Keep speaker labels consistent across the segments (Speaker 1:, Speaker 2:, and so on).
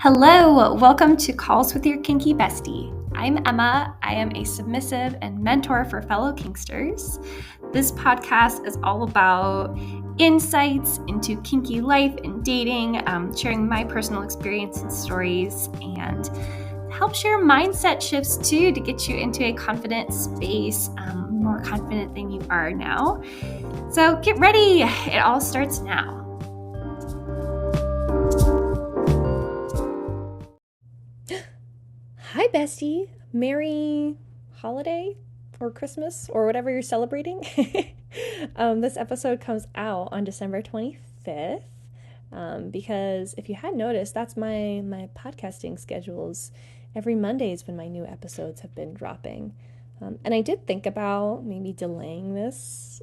Speaker 1: Hello, welcome to Calls with your Kinky Bestie. I'm Emma. I am a submissive and mentor for fellow kinksters. This podcast is all about insights into kinky life and dating, sharing my personal experience and stories, and help share mindset shifts too to get you into a confident space, more confident than you are now. So get ready. It all starts now.
Speaker 2: Hi, bestie. Merry holiday or Christmas or whatever you're celebrating. This episode comes out on December 25th because if you had noticed, that's my podcasting schedules. Every Monday is when my new episodes have been dropping. And I did think about maybe delaying this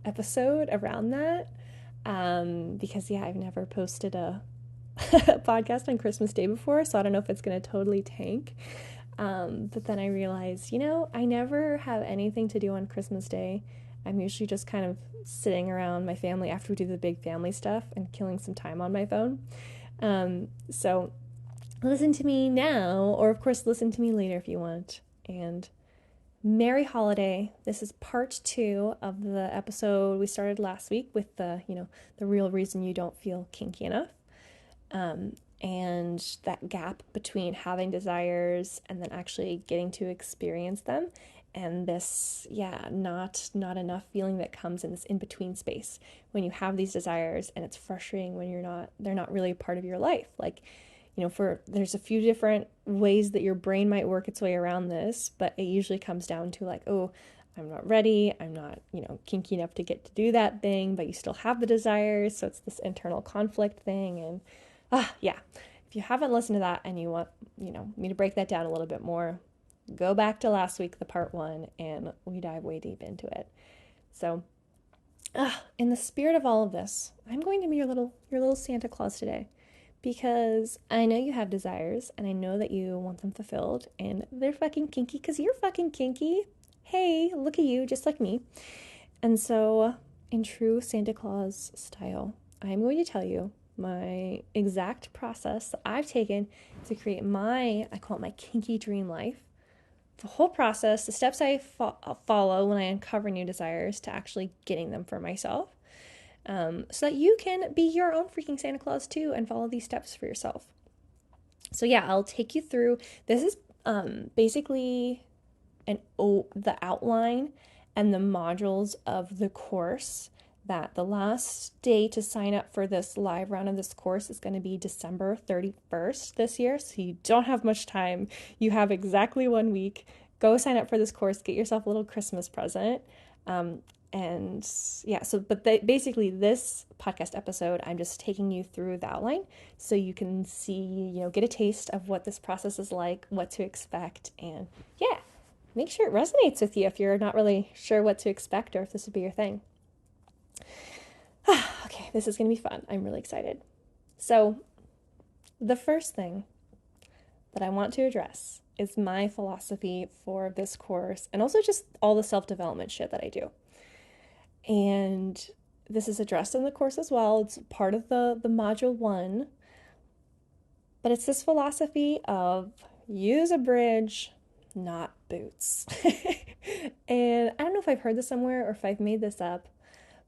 Speaker 2: episode around that because, I've never posted a podcast on Christmas Day before, so I don't know if it's going to totally tank. But then I realized, I never have anything to do on Christmas Day. I'm usually just kind of sitting around my family after we do the big family stuff and killing some time on my phone. So listen to me now, or of course listen to me later if you want. And Merry Holiday. This is part 2 of the episode we started last week with the real reason you don't feel kinky enough. And that gap between having desires and then actually getting to experience them, and this not enough feeling that comes in this in-between space when you have these desires, and it's frustrating when they're not really a part of your life. There's a few different ways that your brain might work its way around this, but it usually comes down to I'm not ready, I'm not, kinky enough to get to do that thing, but you still have the desires, so it's this internal conflict thing. And if you haven't listened to that and you want, me to break that down a little bit more, go back to last week, the part 1, and we dive way deep into it. So, in the spirit of all of this, I'm going to be your little Santa Claus today, because I know you have desires, and I know that you want them fulfilled, and they're fucking kinky, because you're fucking kinky. Hey, look at you, just like me. And so, in true Santa Claus style, I'm going to tell you my exact process that I've taken to create I call it my kinky dream life. The whole process, the steps I follow when I uncover new desires to actually getting them for myself, so that you can be your own freaking Santa Claus too and follow these steps for yourself. So I'll take you through. This is basically the outline and the modules of the course. That the last day to sign up for this live round of this course is going to be December 31st this year. So you don't have much time. You have exactly 1 week. Go sign up for this course. Get yourself a little Christmas present. Basically this podcast episode, I'm just taking you through the outline so you can see, get a taste of what this process is like, what to expect, and make sure it resonates with you if you're not really sure what to expect or if this would be your thing. Okay, this is going to be fun. I'm really excited. So, the first thing that I want to address is my philosophy for this course, and also just all the self-development shit that I do. And this is addressed in the course as well. It's part of the module 1. But it's this philosophy of use a bridge, not boots. And I don't know if I've heard this somewhere or if I've made this up,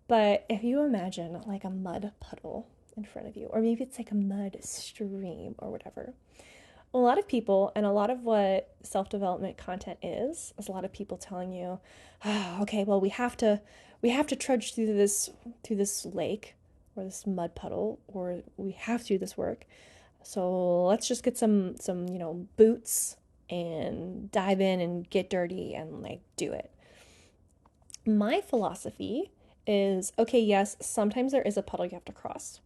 Speaker 2: but if you imagine like a mud puddle in front of you, or maybe it's like a mud stream or whatever, a lot of people, and a lot of what self-development content is a lot of people telling you, okay, well, we have to trudge through this lake or this mud puddle, or we have to do this work. So let's just get some boots and dive in and get dirty and do it. My philosophy is, okay, yes, sometimes there is a puddle you have to cross,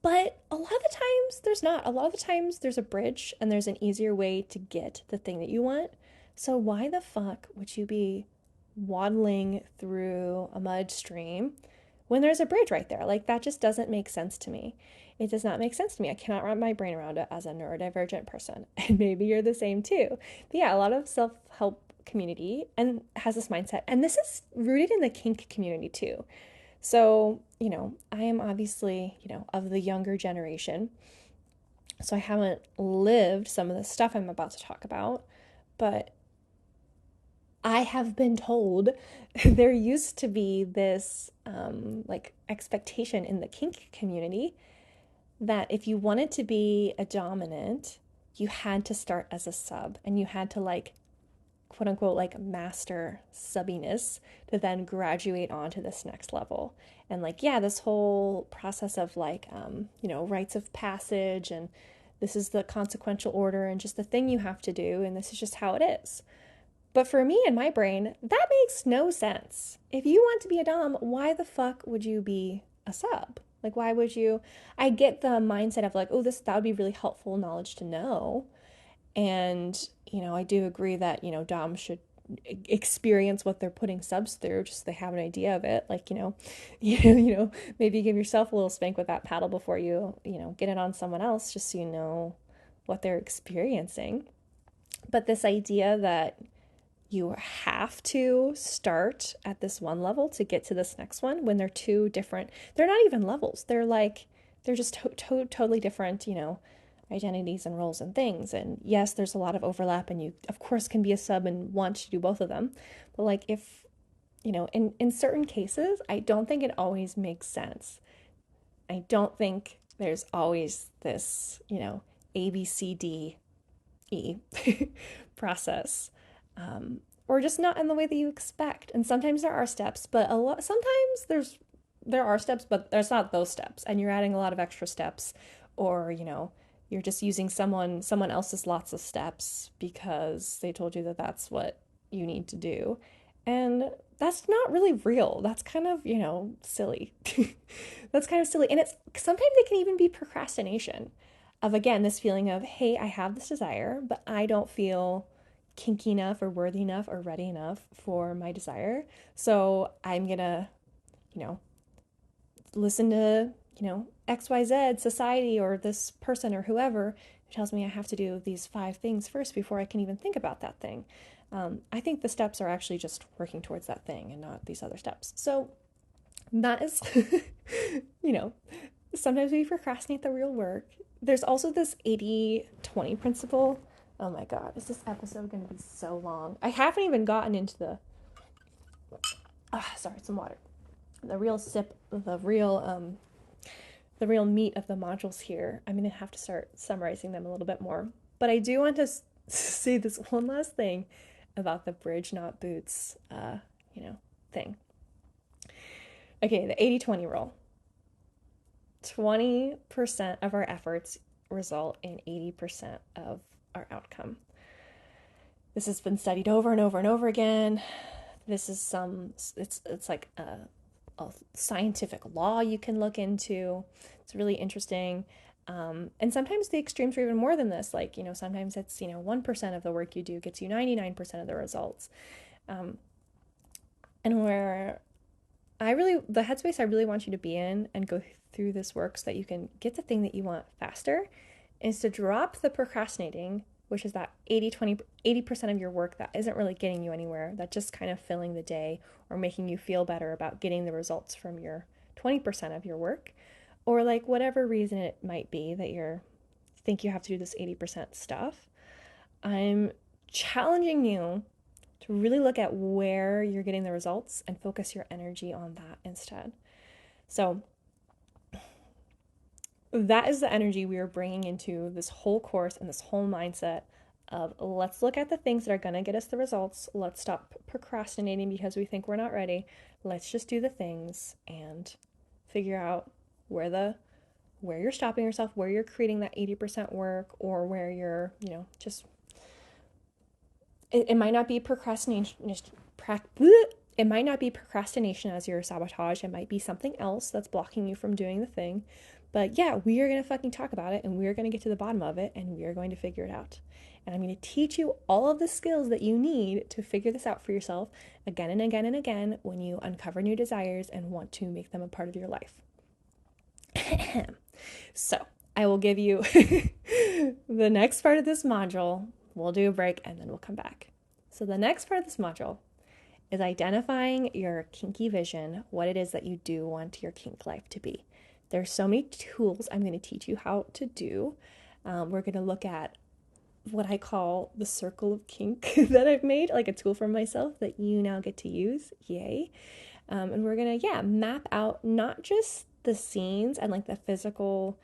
Speaker 2: but a lot of the times there's not. A lot of the times there's a bridge and there's an easier way to get the thing that you want. So why the fuck would you be waddling through a mud stream when there's a bridge right there? That just doesn't make sense to me. It does not make sense to me. I cannot wrap my brain around it as a neurodivergent person. And maybe you're the same too. But a lot of self-help community and has this mindset, and this is rooted in the kink community too. So I am obviously of the younger generation, So I haven't lived some of the stuff I'm about to talk about, but I have been told there used to be this like expectation in the kink community that if you wanted to be a dominant, you had to start as a sub and you had to like quote unquote like master subbiness to then graduate on to this next level. And like, yeah, this whole process of like, rites of passage and this is the consequential order and just the thing you have to do. And this is just how it is. But for me in my brain, that makes no sense. If you want to be a dom, why the fuck would you be a sub? Like, why would you? I get the mindset of like, oh, that would be really helpful knowledge to know. And, I do agree that, doms should experience what they're putting subs through just so they have an idea of it. Like, maybe give yourself a little spank with that paddle before you, get it on someone else just so you know what they're experiencing. But this idea that you have to start at this one level to get to this next one when they're two different, they're not even levels. They're just totally different, identities and roles and things. And yes, there's a lot of overlap and you of course can be a sub and want to do both of them. But like if, in certain cases, I don't think it always makes sense. I don't think there's always this, A, B, C, D, E process. Or just not in the way that you expect. And sometimes there are steps, but sometimes there are steps, but there's not those steps, and you're adding a lot of extra steps, or you're just using someone else's lots of steps because they told you that that's what you need to do, and that's not really real. That's kind of silly. That's kind of silly, and it's sometimes it can even be procrastination of again this feeling of hey, I have this desire, but I don't feel kinky enough or worthy enough or ready enough for my desire. So I'm gonna, listen to, XYZ society or this person or whoever who tells me I have to do these 5 things first before I can even think about that thing. I think the steps are actually just working towards that thing and not these other steps. So that is, sometimes we procrastinate the real work. There's also this 80-20 principle. Oh my God, is this episode going to be so long? I haven't even gotten into some water. The real meat of the modules here. I'm going to have to start summarizing them a little bit more. But I do want to say this one last thing about the bridge, not boots, thing. Okay, the 80-20 rule. 20% of our efforts result in 80% of our outcome. This has been studied over and over and over again. This is it's like a scientific law you can look into. It's really interesting. And sometimes the extremes are even more than this. Like, sometimes it's, 1% of the work you do gets you 99% of the results. And where the headspace I really want you to be in and go through this work so that you can get the thing that you want faster is to drop the procrastinating, which is that 80% of your work that isn't really getting you anywhere, that just kind of filling the day or making you feel better about getting the results from your 20% of your work, or like whatever reason it might be that you think you have to do this 80% stuff. I'm challenging you to really look at where you're getting the results and focus your energy on that instead. So that is the energy we are bringing into this whole course and this whole mindset of let's look at the things that are going to get us the results. Let's stop procrastinating because we think we're not ready. Let's just do the things and figure out where you're stopping yourself, where you're creating that 80% work, or where you're, just it might not be procrastination. It might not be procrastination as your sabotage. It might be something else that's blocking you from doing the thing. But yeah, we are going to fucking talk about it and we are going to get to the bottom of it and we are going to figure it out. And I'm going to teach you all of the skills that you need to figure this out for yourself again and again and again when you uncover new desires and want to make them a part of your life. So I will give you the next part of this module. We'll do a break and then we'll come back. So the next part of this module is identifying your kinky vision, what it is that you do want your kink life to be. There's so many tools I'm going to teach you how to do. We're going to look at what I call the circle of kink that I've made, like a tool for myself that you now get to use. Yay. And we're going to, map out not just the scenes and like the physical,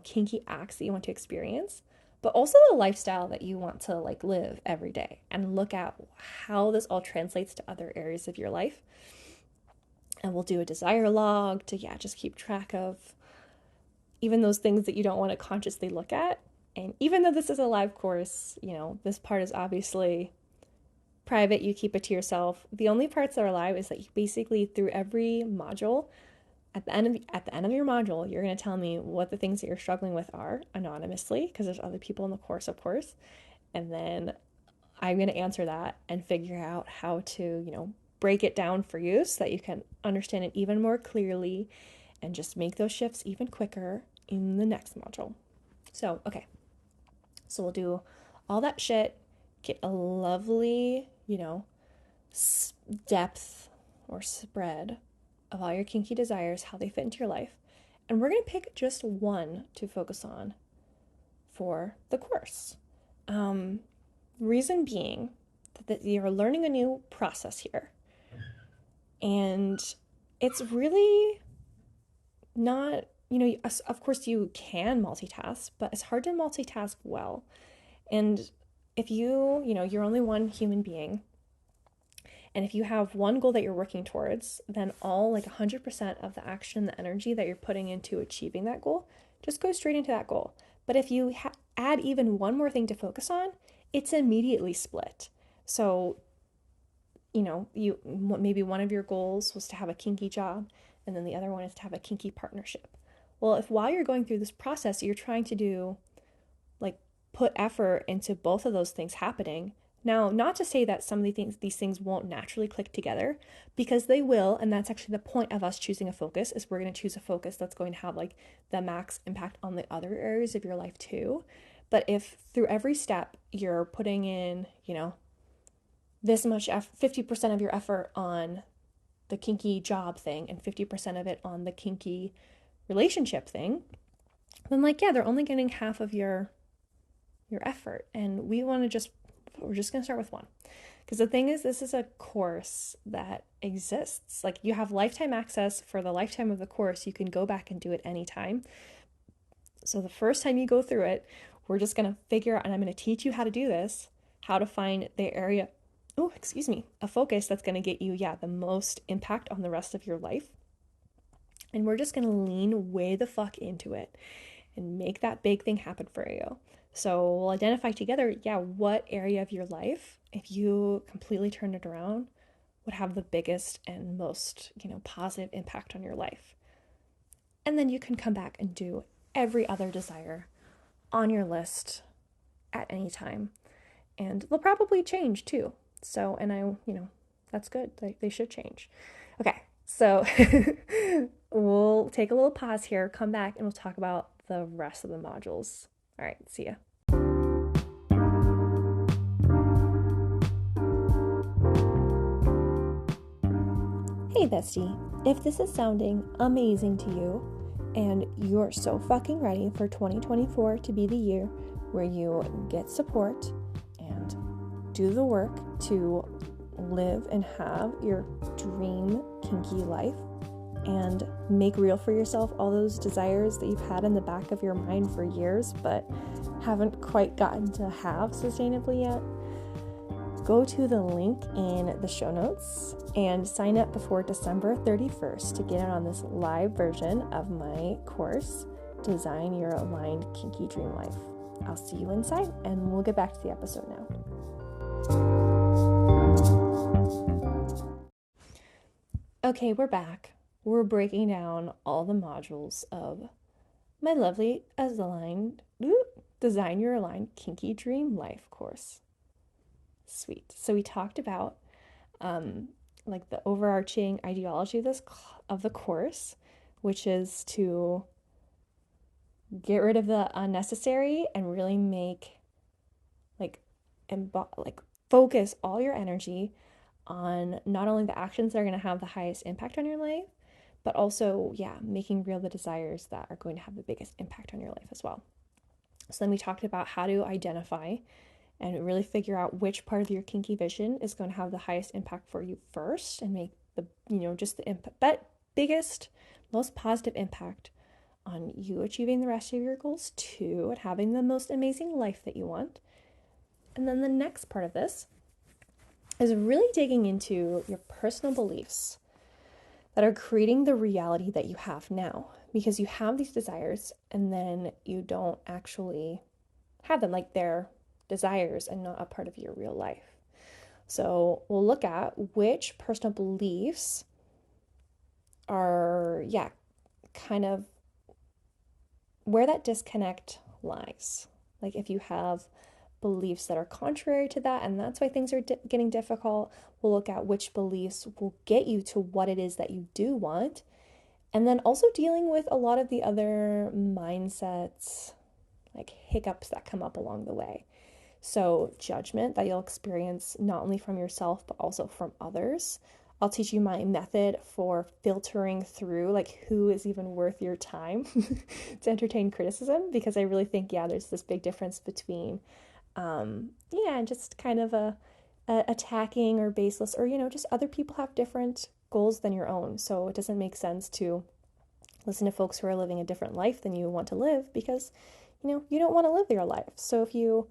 Speaker 2: kinky acts that you want to experience, but also the lifestyle that you want to like live every day, and look at how this all translates to other areas of your life. And we'll do a desire log to, just keep track of even those things that you don't want to consciously look at. And even though this is a live course, this part is obviously private. You keep it to yourself. The only parts that are live is that you basically, through every module, at the end of your module, you're going to tell me what the things that you're struggling with are anonymously, because there's other people in the course, of course. And then I'm going to answer that and figure out how to, break it down for you so that you can understand it even more clearly and just make those shifts even quicker in the next module. So, okay. So we'll do all that shit, get a lovely, depth or spread of all your kinky desires, how they fit into your life. And we're going to pick just one to focus on for the course. Reason being that you're learning a new process here. And it's really not, of course you can multitask, but it's hard to multitask well. And if you're only one human being, and if you have one goal that you're working towards, then all 100% of the action, the energy that you're putting into achieving that goal, just go straight into that goal. But if you add even one more thing to focus on, it's immediately split. So, maybe one of your goals was to have a kinky job, and then the other one is to have a kinky partnership. Well, if while you're going through this process, you're trying to do, put effort into both of those things happening. Now, not to say that some of these things won't naturally click together, because they will, and that's actually the point of us choosing a focus, is we're going to choose a focus that's going to have the max impact on the other areas of your life too. But if through every step you're putting in, this much 50% of your effort on the kinky job thing and 50% of it on the kinky relationship thing, then they're only getting half of your effort. And we're just going to start with one. Because the thing is, this is a course that exists. You have lifetime access for the lifetime of the course. You can go back and do it anytime. So the first time you go through it, we're just going to figure out, and I'm going to teach you how to do this, how to find the area, a focus that's going to get you, the most impact on the rest of your life. And we're just going to lean way the fuck into it and make that big thing happen for you. So we'll identify together, what area of your life, if you completely turn it around, would have the biggest and most, positive impact on your life. And then you can come back and do every other desire on your list at any time. And they'll probably change too. So, and that's good. They should change. Okay, so we'll take a little pause here, come back, and we'll talk about the rest of the modules. All right, see ya. Hey bestie, if this is sounding amazing to you and you're so fucking ready for 2024 to be the year where you get support and do the work to live and have your dream kinky life and make real for yourself all those desires that you've had in the back of your mind for years but haven't quite gotten to have sustainably yet, go to the link in the show notes and sign up before December 31st to get in on this live version of my course, Design Your Aligned Kinky Dream Life. I'll see you inside, and we'll get back to the episode now. Okay, we're back. We're breaking down all the modules of my lovely Design Your Aligned Kinky Dream Life course. Sweet. So we talked about the overarching ideology of the course, which is to get rid of the unnecessary and really make focus all your energy on not only the actions that are going to have the highest impact on your life, but also making real the desires that are going to have the biggest impact on your life as well. So then we talked about how to identify and really figure out which part of your kinky vision is going to have the highest impact for you first and make the, just the impact, that biggest, most positive impact on you achieving the rest of your goals too, and having the most amazing life that you want. And then the next part of this is really digging into your personal beliefs that are creating the reality that you have now, because you have these desires and then you don't actually have them, like they're desires and not a part of your real life. So we'll look at which personal beliefs are, kind of where that disconnect lies. Like if you have beliefs that are contrary to that, and that's why things are getting difficult, we'll look at which beliefs will get you to what it is that you do want. And then also dealing with a lot of the other mindsets, like hiccups that come up along the way. So, judgment that you'll experience not only from yourself, but also from others. I'll teach you my method for filtering through like who is even worth your time to entertain criticism, because I really think, there's this big difference between, just kind of a attacking or baseless, or, just other people have different goals than your own. So it doesn't make sense to listen to folks who are living a different life than you want to live, because, you don't want to live your life. So if you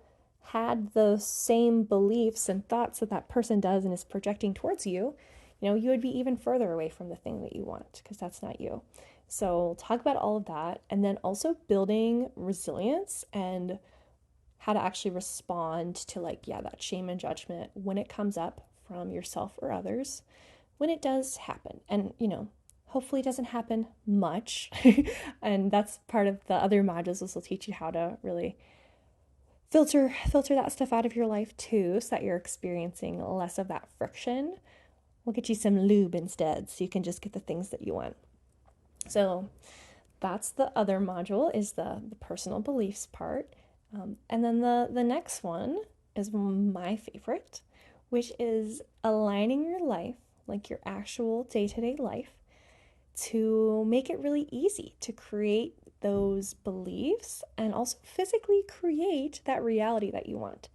Speaker 2: had the same beliefs and thoughts that that person does and is projecting towards you, you would be even further away from the thing that you want, because that's not you. So we'll talk about all of that, and then also building resilience and how to actually respond to that shame and judgment when it comes up from yourself or others, when it does happen. And, hopefully it doesn't happen much. And that's part of the other modules. This will teach you how to really filter that stuff out of your life too, so that you're experiencing less of that friction. We'll get you some lube instead, so you can just get the things that you want. So that's the other module, is the personal beliefs part. And then the next one is my favorite, which is aligning your life, like your actual day-to-day life, to make it really easy to create those beliefs and also physically create that reality that you want.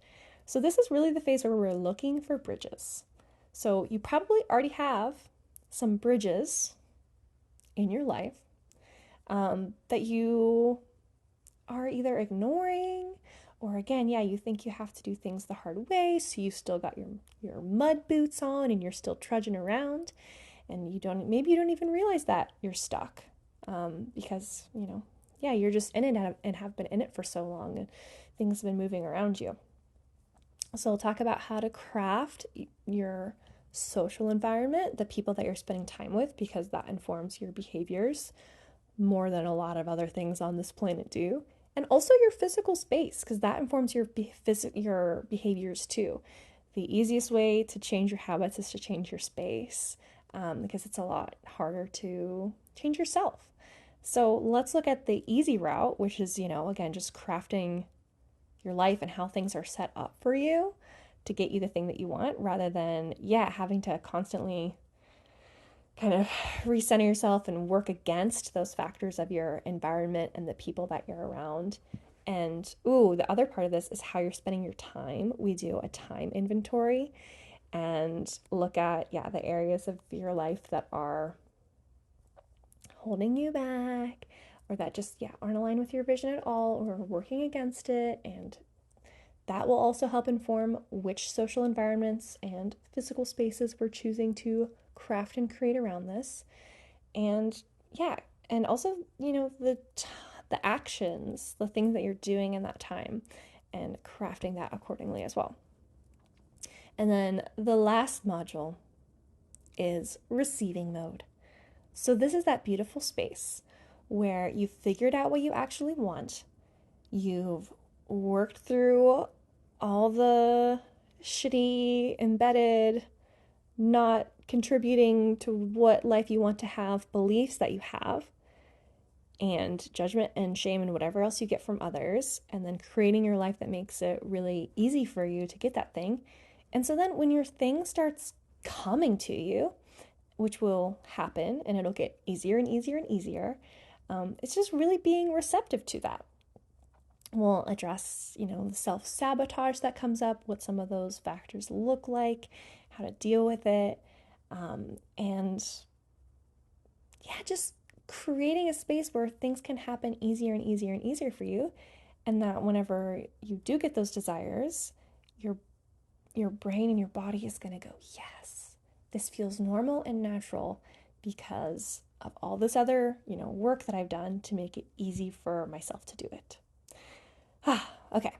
Speaker 2: So this is really the phase where we're looking for bridges. So you probably already have some bridges in your life that you are either ignoring, or again, you think you have to do things the hard way, so you still got your mud boots on and you're still trudging around, and maybe you don't even realize that you're stuck, because you're just in it and have been in it for so long, and things have been moving around you. So we'll talk about how to craft your social environment, the people that you're spending time with, because that informs your behaviors more than a lot of other things on this planet do. And also your physical space, because that informs your behaviors too. The easiest way to change your habits is to change your space, because it's a lot harder to change yourself. So let's look at the easy route, which is, again, just crafting your life and how things are set up for you to get you the thing that you want, rather than, having to constantly kind of recenter yourself and work against those factors of your environment and the people that you're around. And the other part of this is how you're spending your time. We do a time inventory and look at the areas of your life that are holding you back, or that just aren't aligned with your vision at all, or working against it. And that will also help inform which social environments and physical spaces we're choosing to craft and create around this. And and also, the actions, the things that you're doing in that time, and crafting that accordingly as well. And then the last module is receiving mode. So this is that beautiful space where you've figured out what you actually want. You've worked through all the shitty, embedded, not contributing to what life you want to have beliefs that you have, and judgment and shame and whatever else you get from others, and then creating your life that makes it really easy for you to get that thing. And so then when your thing starts coming to you, which will happen, and it'll get easier and easier and easier, it's just really being receptive to that. We'll address, the self-sabotage that comes up, what some of those factors look like, how to deal with it, and yeah, just creating a space where things can happen easier and easier and easier for you, and that whenever you do get those desires, your brain and your body is going to go, yes, this feels normal and natural because of all this other, work that I've done to make it easy for myself to do it. Okay.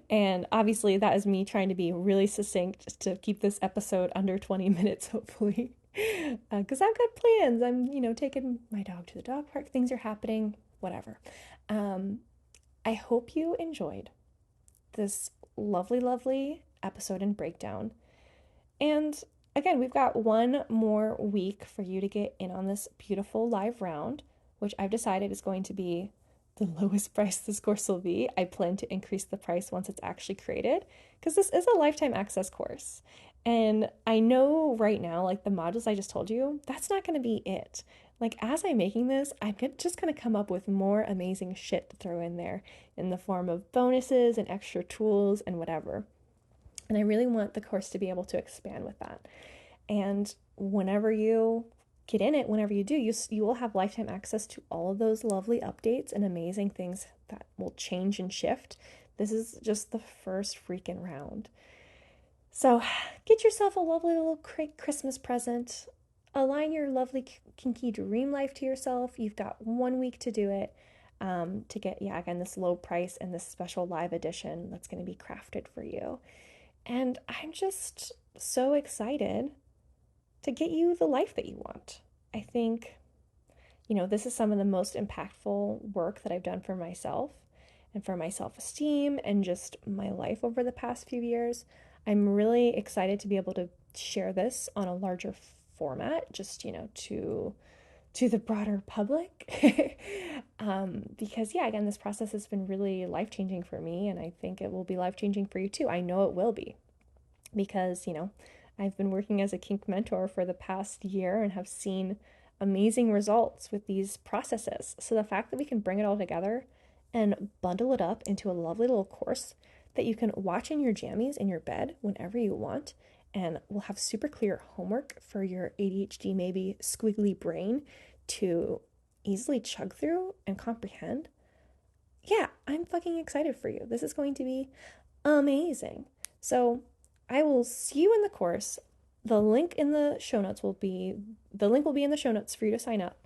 Speaker 2: And obviously that is me trying to be really succinct to keep this episode under 20 minutes, hopefully. Because I've got plans. I'm, taking my dog to the dog park. Things are happening, whatever. I hope you enjoyed this lovely, lovely episode and breakdown. And again, we've got one more week for you to get in on this beautiful live round, which I've decided is going to be the lowest price this course will be. I plan to increase the price once it's actually created, because this is a lifetime access course. And I know right now, like the modules I just told you, that's not going to be it. Like as I'm making this, I'm just going to come up with more amazing shit to throw in there in the form of bonuses and extra tools and whatever. And I really want the course to be able to expand with that. And whenever you get in it, whenever you do, you will have lifetime access to all of those lovely updates and amazing things that will change and shift. This is just the first freaking round. So get yourself a lovely little Christmas present. Align your lovely kinky dream life to yourself. You've got 1 week to do it, to get, again, this low price and this special live edition that's going to be crafted for you. And I'm just so excited to get you the life that you want. I think, this is some of the most impactful work that I've done for myself and for my self-esteem and just my life over the past few years. I'm really excited to be able to share this on a larger format, just, to the broader public. Because again, this process has been really life-changing for me, and I think it will be life-changing for you too. I know it will be, because, I've been working as a kink mentor for the past year and have seen amazing results with these processes. So the fact that we can bring it all together and bundle it up into a lovely little course that you can watch in your jammies in your bed whenever you want, and will have super clear homework for your ADHD, maybe squiggly brain to easily chug through and comprehend. Yeah, I'm fucking excited for you. This is going to be amazing. So I will see you in the course. The link in the show notes will be in the show notes for you to sign up.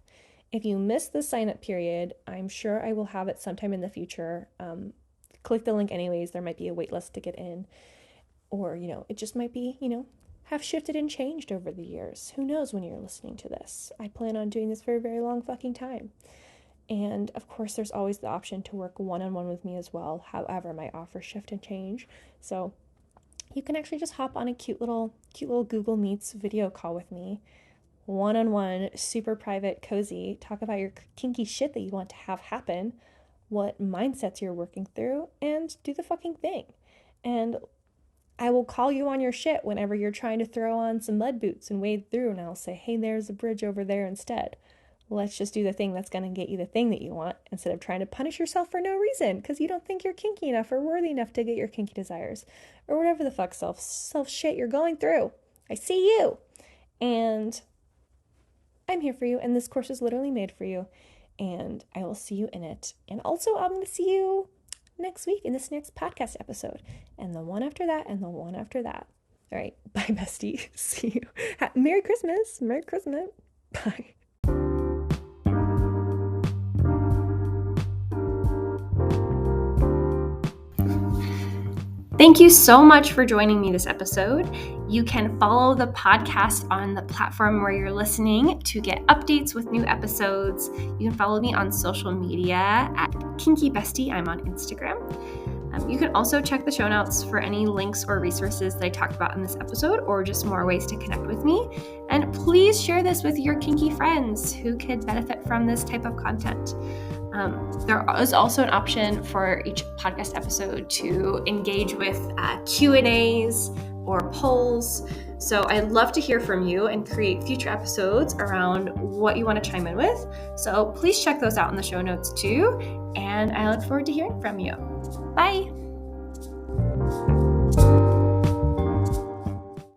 Speaker 2: If you miss the sign up period, I'm sure I will have it sometime in the future. Click the link anyways. There might be a wait list to get in, or, it just might be, have shifted and changed over the years. Who knows when you're listening to this? I plan on doing this for a very long fucking time. And of course, there's always the option to work one-on-one with me as well. However, my offers shift and change. So you can actually just hop on a cute little Google Meets video call with me, one-on-one, super private, cozy, talk about your kinky shit that you want to have happen, what mindsets you're working through, and do the fucking thing. And I will call you on your shit whenever you're trying to throw on some mud boots and wade through, and I'll say, hey, there's a bridge over there instead. Let's just do the thing that's going to get you the thing that you want, instead of trying to punish yourself for no reason because you don't think you're kinky enough or worthy enough to get your kinky desires, or whatever the fuck self shit you're going through. I see you, and I'm here for you, and this course is literally made for you, and I will see you in it. And also, I'm going to see you next week in this next podcast episode, and the one after that, and the one after that. All right, bye, bestie. See you. Merry Christmas. Bye.
Speaker 1: Thank you so much for joining me this episode. You can follow the podcast on the platform where you're listening to get updates with new episodes. You can follow me on social media at kinky bestie. I'm on Instagram. You can also check the show notes for any links or resources that I talked about in this episode, or just more ways to connect with me. And please share this with your kinky friends who could benefit from this type of content. There is also an option for each podcast episode to engage with Q&As or polls So I'd love to hear from you and create future episodes around what you want to chime in with. So please check those out in the show notes too. And I look forward to hearing from you. Bye.